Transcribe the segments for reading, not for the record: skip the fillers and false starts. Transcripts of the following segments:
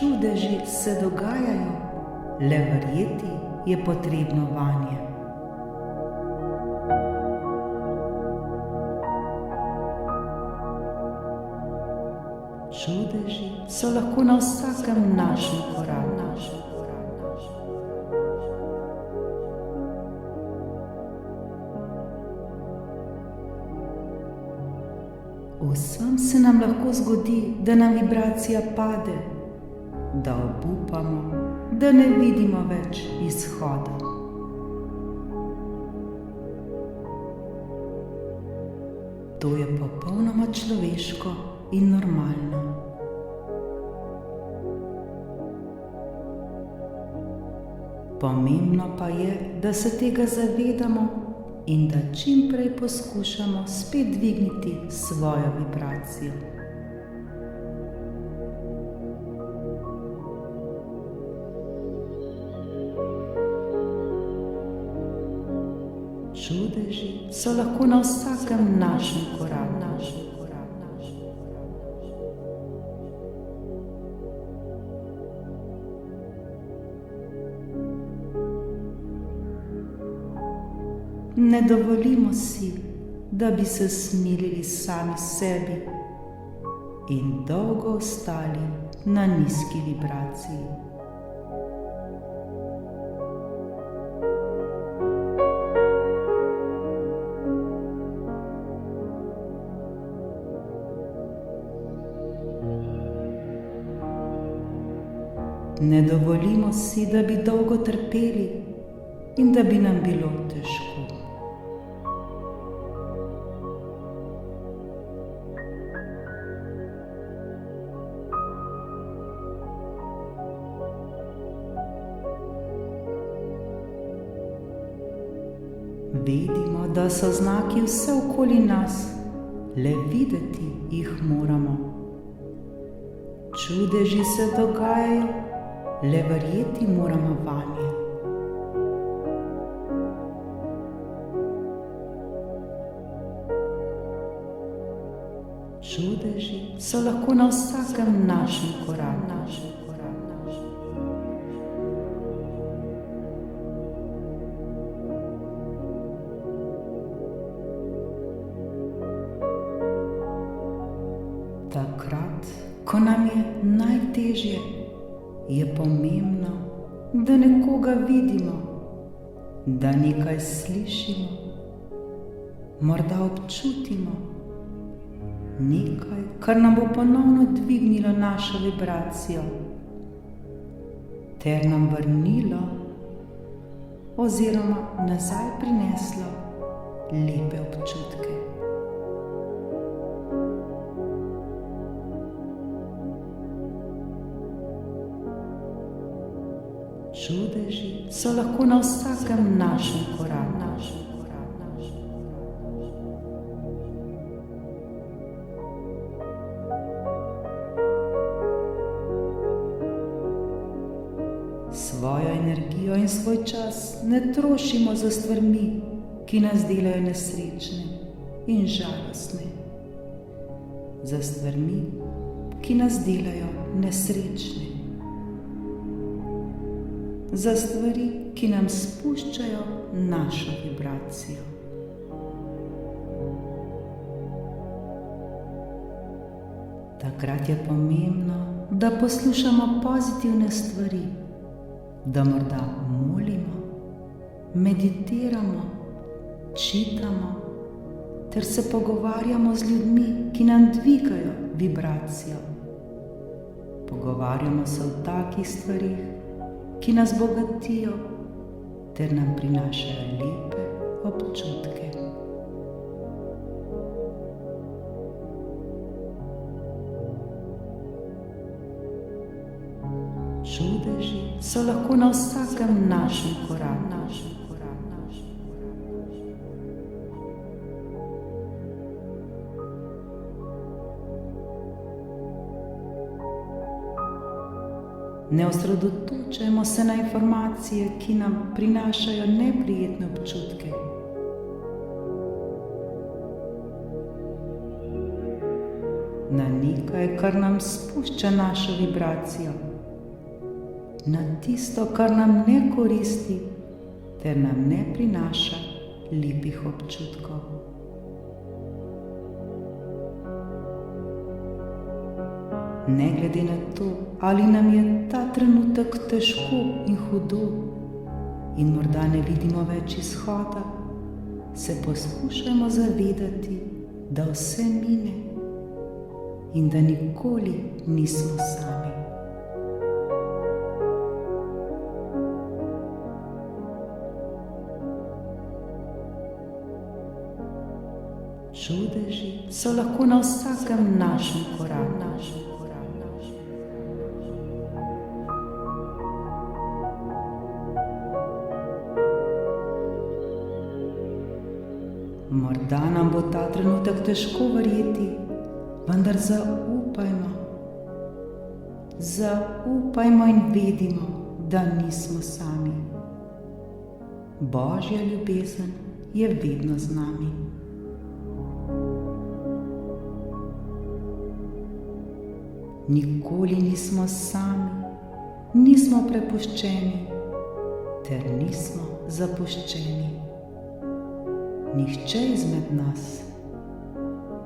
Čudeži se dogajajo, le verjeti je potrebno vanje. Čudeži so lahko na vsakem našem koraku. Vsem se nam lahko zgodi, da nam vibracija pade, da obupamo, da ne vidimo več izhoda. To je popolnoma človeško in normalno. Pomembno pa je, da se tega zavedamo in da čim prej poskušamo spet dvigniti svojo vibracijo. Čudeži so lahko na vsakem našem koraku. Ne dovolimo si, da bi se smilili sami sebi in dolgo ostali na nizki vibraciji. Ne dovolimo si, da bi dolgo trpeli in da bi nam bilo težko. Vedimo, da so znaki vse okoli nas, le videti jih moramo. Čudeži se dogajajo, le verjeti moramo vanje. Čudeži so lahko na vsakem našem koraku. Takrat, ko nam je najtežje, je pomembno, da nekoga vidimo, da nekaj slišimo, morda občutimo, nekaj, kar nam bo ponovno dvignilo našo vibracijo, ter nam vrnilo oziroma nazaj prineslo lepe občutke. Čudeži so lahko na vsakem našem koraku. Svojo energijo in svoj čas ne trošimo za stvarmi, ki nas delajo nesrečne in žalostne. Za stvarmi, ki nas delajo nesrečne. Za stvari, ki nam spuščajo našo vibracijo. Takrat je pomembno, da poslušamo pozitivne stvari, da morda molimo, meditiramo, čitamo ter se pogovarjamo z ljudmi, ki nam dvigajo vibracijo. Pogovarjamo se o takih stvarih, ki nas bogatijo ter nam prinašajo lepe občutke. Čudeži so lahko na vsakem našem koraku. Ne osredotočajmo se na informacije, ki nam prinašajo neprijetne občutke. Na nekaj, kar nam spušča našo vibracijo na tisto, kar nam ne koristi, ter nam ne prinaša lepih občutkov. Ne glede na to, ali nam je ta trenutek težko in hudo in morda ne vidimo več izhoda, se poskušajmo zavedati, da vse mine in da nikoli nismo sami. Čudeži so lahko na vsakem našem koraku. Morda nam bo ta trenutek težko verjeti, vendar zaupajmo. Zaupajmo in vedimo, da nismo sami. Božja ljubezen je vedno z nami. Nikoli nismo sami, nismo prepuščeni, ter nismo zapuščeni. Nihče izmed nas,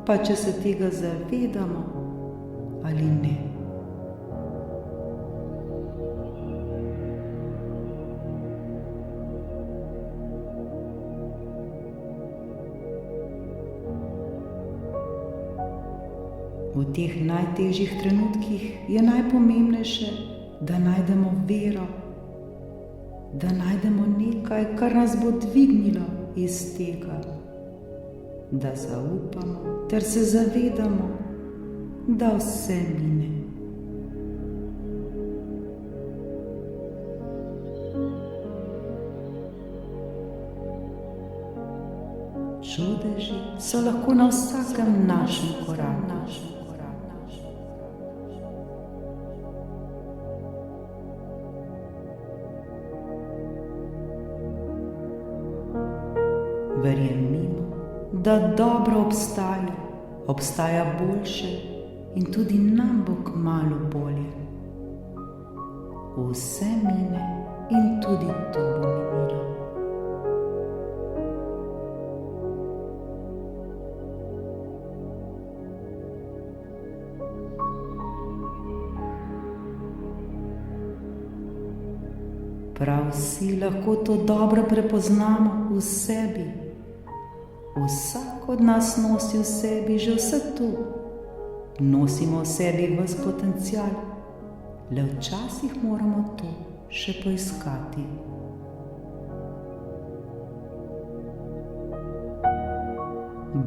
pa če se tega zavedamo ali ne. V teh najtežjih trenutkih je najpomembnejše, da najdemo vero, da najdemo nekaj, kar nas bo dvignilo iz tega, da zaupamo ter se zavedamo, da vse mine. Čudeži so lahko na vsakem našem koraku. Verjemimo, da dobro obstaja boljše in tudi nam bo kmalu bolje. Vse mine in tudi to bo minilo. Prav vsi lahko to dobro prepoznamo v sebi. Vsak od nas nosi v sebi že vse to. Nosimo v sebi ves potencial, le včasih moramo to še poiskati.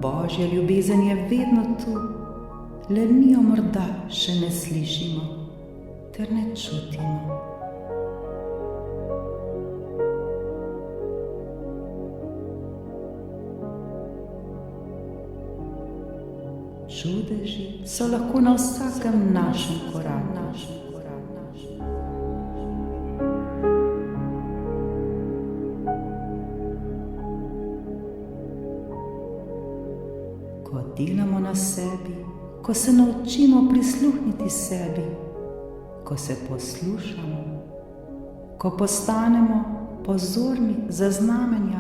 Božja ljubezen je vedno tu, le mi jo morda še ne slišimo ter ne čutimo. Čudeži so lahko na vsakem našem koraku. Ko delamo na sebi, ko se naučimo prisluhniti sebi, ko se poslušamo, ko postanemo pozorni za znamenja,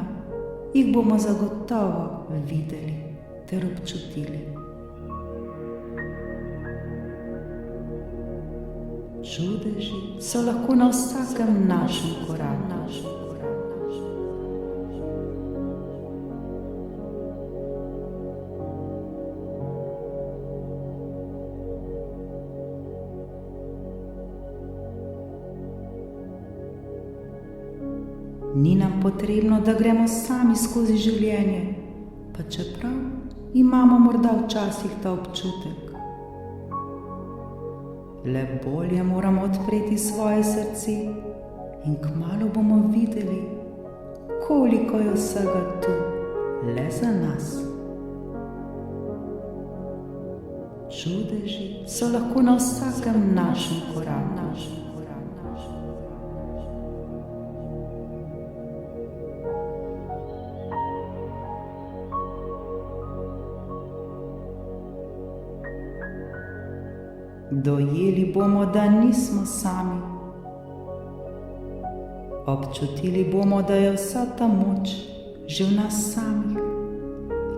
jih bomo zagotovo videli ter občutili. Čudeži so lahko na vsakem našem koraku. Ni nam potrebno, da gremo sami skozi življenje, pa čeprav imamo morda včasih ta občutek. Le bolje moramo odpreti svoje srce in kmalu bomo videli, koliko je vsega tu le za nas. Čudeži so lahko na vsakem našem koraku. Dojeli bomo, da nismo sami, Občutili bomo, da je vsa ta moč že v nas samih,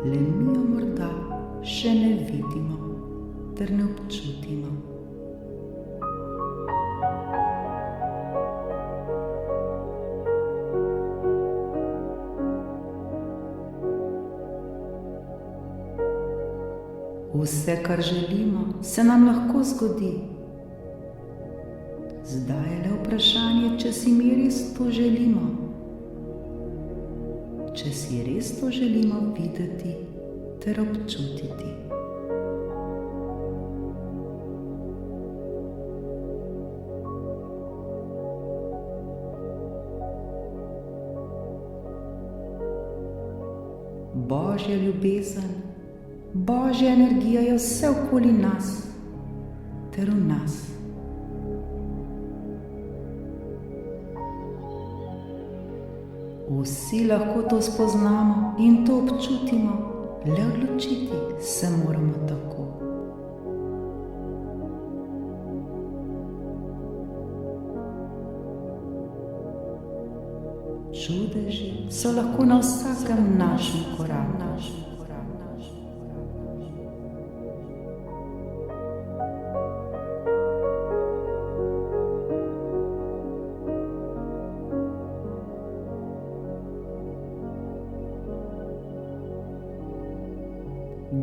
le mi jo morda še ne vidimo ter ne občutimo. Vse, kar želimo, se nam lahko zgodi. Zdaj je le vprašanje, če si mi res to želimo. Če si res to želimo videti ter občutiti. Božja ljubezen, Božja energija je vse okoli nas ter v nas. Vsi lahko to spoznamo in to občutimo, le odločiti se moramo tako. Čudeži so lahko na vsakem našem koraku.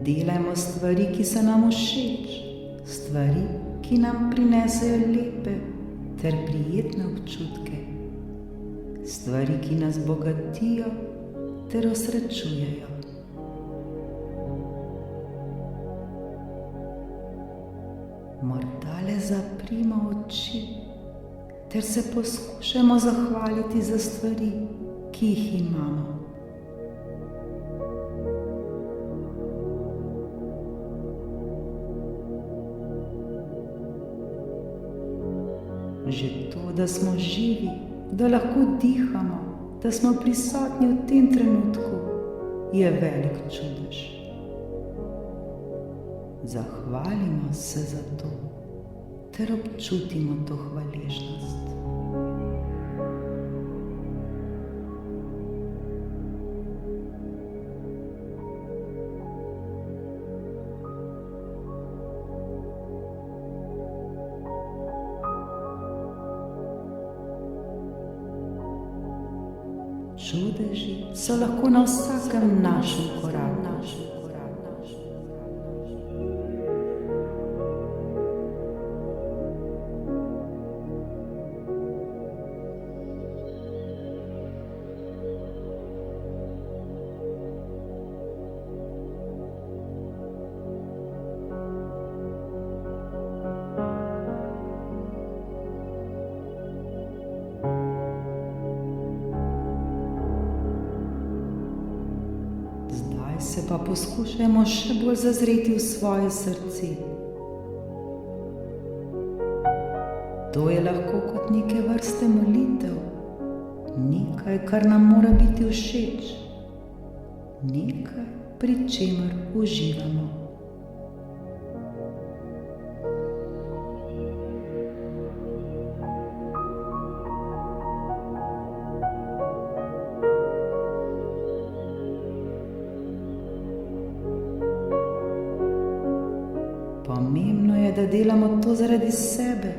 Delajmo stvari, ki so nam všeč, stvari, ki nam prinesejo lepe ter prijetne občutke, stvari, ki nas bogatijo ter osrečujejo. Morda le zaprimo oči ter se poskušajmo zahvaliti za stvari, ki jih imamo. Že to, da smo živi, da lahko dihamo, da smo prisotni v tem trenutku, je velik čudež. Zahvalimo se za to ter občutimo to hvaležnost. Čudeži so lahko na vsakem našem koraku. Se pa poskušajmo še bolj zazreti v svoje srce. To je lahko kot neke vrste molitev, nekaj, kar nam mora biti všeč, nekaj, pri čemer uživamo. Pomembno je, da delamo to zaradi sebe,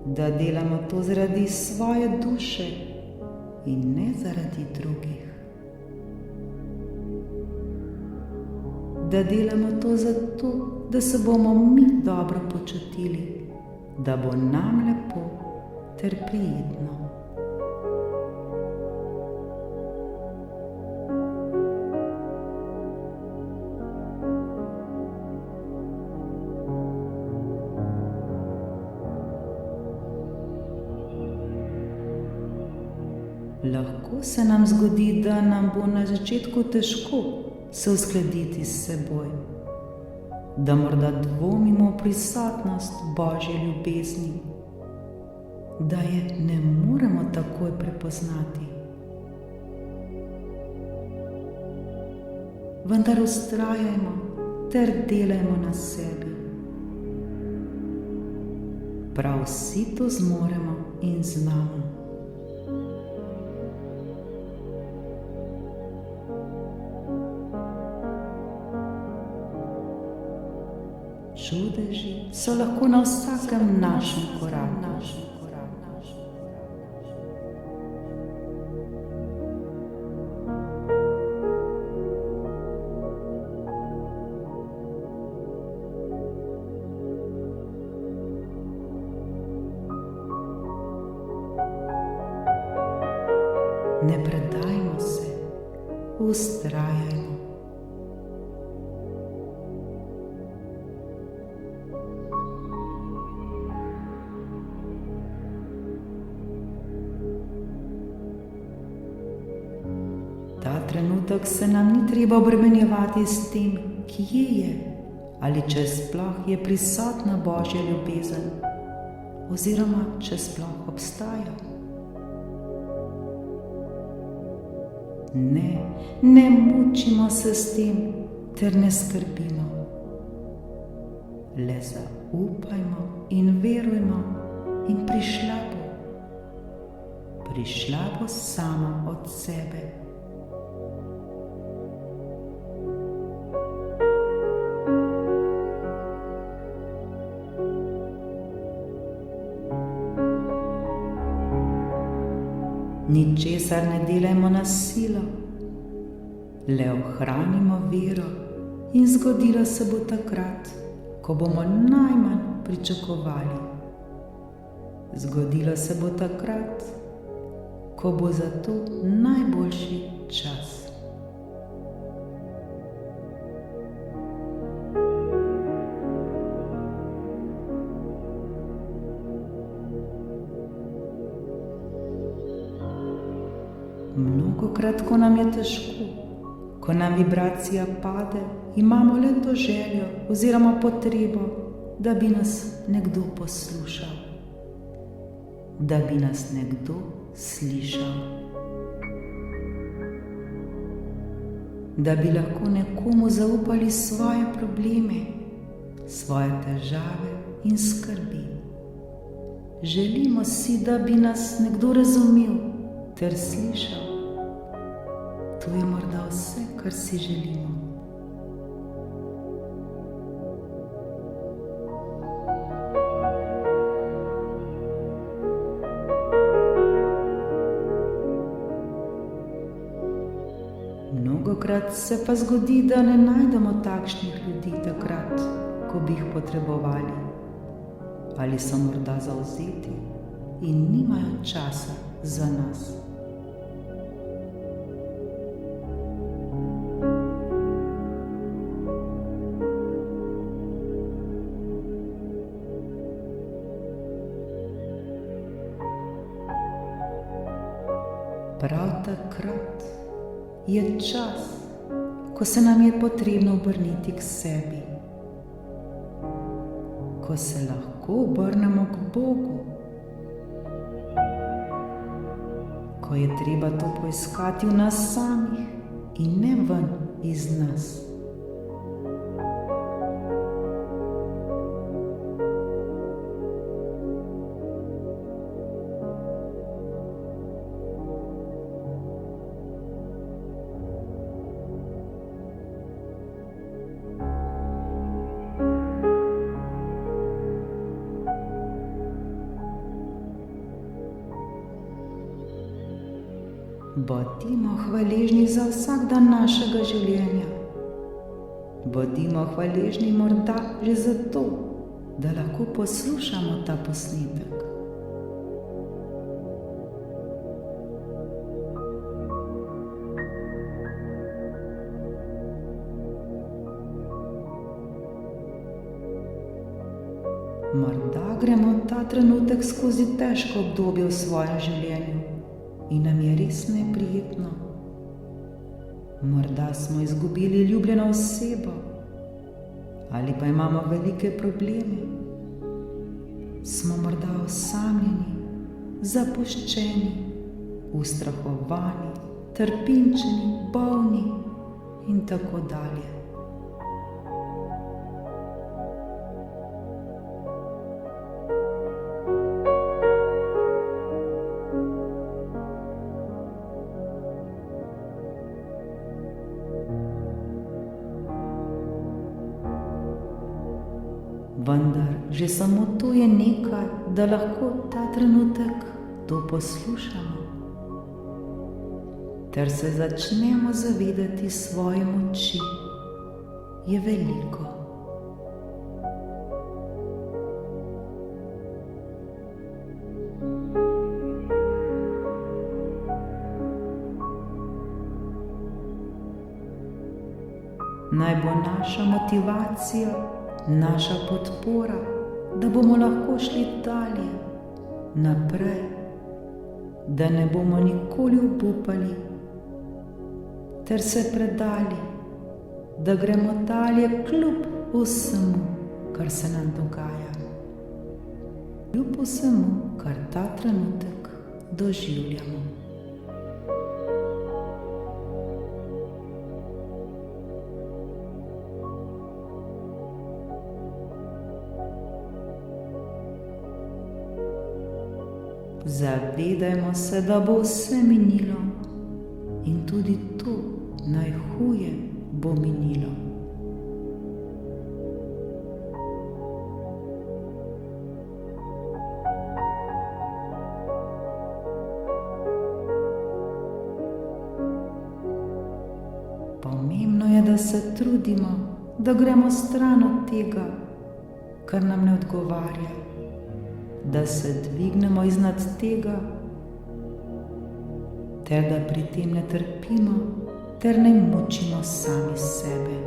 da delamo to zaradi svoje duše in ne zaradi drugih. Da delamo to zato, da se bomo mi dobro počutili, da bo nam lepo ter prijetno. Lahko se nam zgodi, da nam bo na začetku težko se uskladiti s seboj, da morda dvomimo v prisotnost Božje ljubezni, da je ne moremo takoj prepoznati. Vendar vztrajajmo ter delajmo na sebi. Prav vsi to zmoremo in znamo. Čudeži so lahko na vsakem našem koraku. Ne predajmo se, vztrajajmo. Ta trenutek se nam ni treba obremenjevati s tem, kje je ali če sploh je prisotna Božja ljubezen oziroma če sploh obstaja. Ne mučimo se s tem, ter ne skrbimo. Le zaupajmo in verujmo in prišla bo sama od sebe. Ničesar ne delajmo na silo, le ohranimo vero in zgodilo se bo takrat, ko bomo najmanj pričakovali. Zgodilo se bo takrat, ko bo za to najboljši čas. Mnogokrat, ko nam je težko, ko nam vibracija pade, imamo le to željo oziroma potrebo, da bi nas nekdo poslušal, da bi nas nekdo slišal, da bi lahko nekomu zaupali svoje probleme, svoje težave in skrbi. Želimo si, da bi nas nekdo razumel ter slišal. To je morda vse, kar si želimo. Mnogokrat se pa zgodi, da ne najdemo takšnih ljudi takrat, ko bi jih potrebovali, ali so morda zavzeti in nimajo časa za nas. Prav takrat je čas, ko se nam je potrebno obrniti k sebi, ko se lahko obrnemo k Bogu, ko je treba to poiskati v nas samih in ne ven iz nas. Bodimo hvaležni za vsak dan našega življenja. Bodimo hvaležni morda že za to, da lahko poslušamo ta posnetek. Morda gremo ta trenutek skozi težko obdobje v svojem življenju in nam je res neprijetno. Morda smo izgubili ljubljeno osebo ali pa imamo velike probleme. Smo morda osamljeni, zapuščeni, ustrahovani, trpinčeni, bolni in tako dalje. vendar že samo to je nekaj, da lahko ta trenutek to poslušamo, ter se začnemo zavedati svoje moči, je veliko. Naj bo naša motivacija, naša podpora, da bomo lahko šli dalje, naprej, da ne bomo nikoli obupali, ter se predali, da gremo dalje kljub vsemu, kar se nam dogaja, kljub vsemu, kar ta trenutek doživljamo. Zavedajmo se, da bo vse minilo in tudi to najhuje bo minilo. Pomembno je, da se trudimo, da gremo stran od tega, kar nam ne odgovarja, da se dvignemo iznad tega, ter da pri tem ne trpimo, ter ne mučimo sami sebe.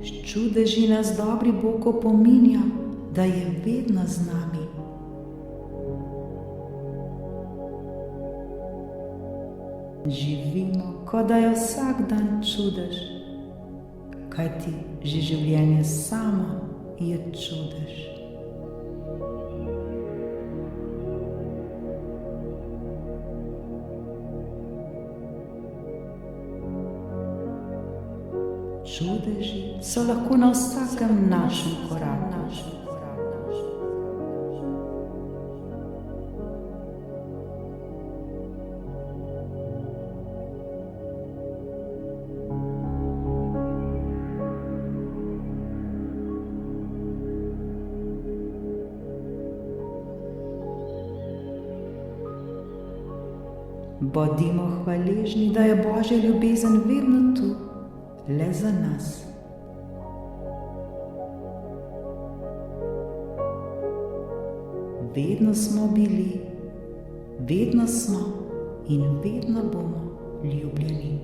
S čudeži nas dobri Bog opominja, da je vedno z nami. Živimo, kot da je vsak dan čudež, kajti že življenje samo je čudež. Čudeži so lahko na vsakem našem koraku. Bodimo hvaležni, da je Božja ljubezen vedno tu, le za nas. Vedno smo bili, vedno smo in vedno bomo ljubljeni.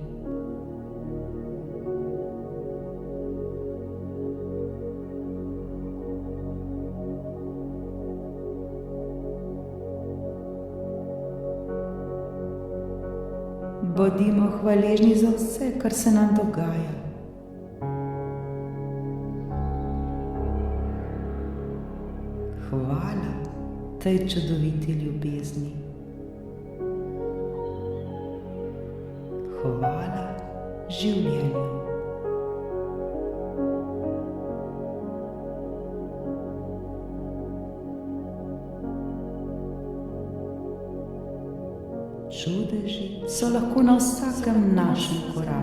Bodimo hvaležni za vse, kar se nam dogaja. Hvala tej čudoviti ljubezni. Hvala življenju. Čudeži so lahko na vsakem našem koraku.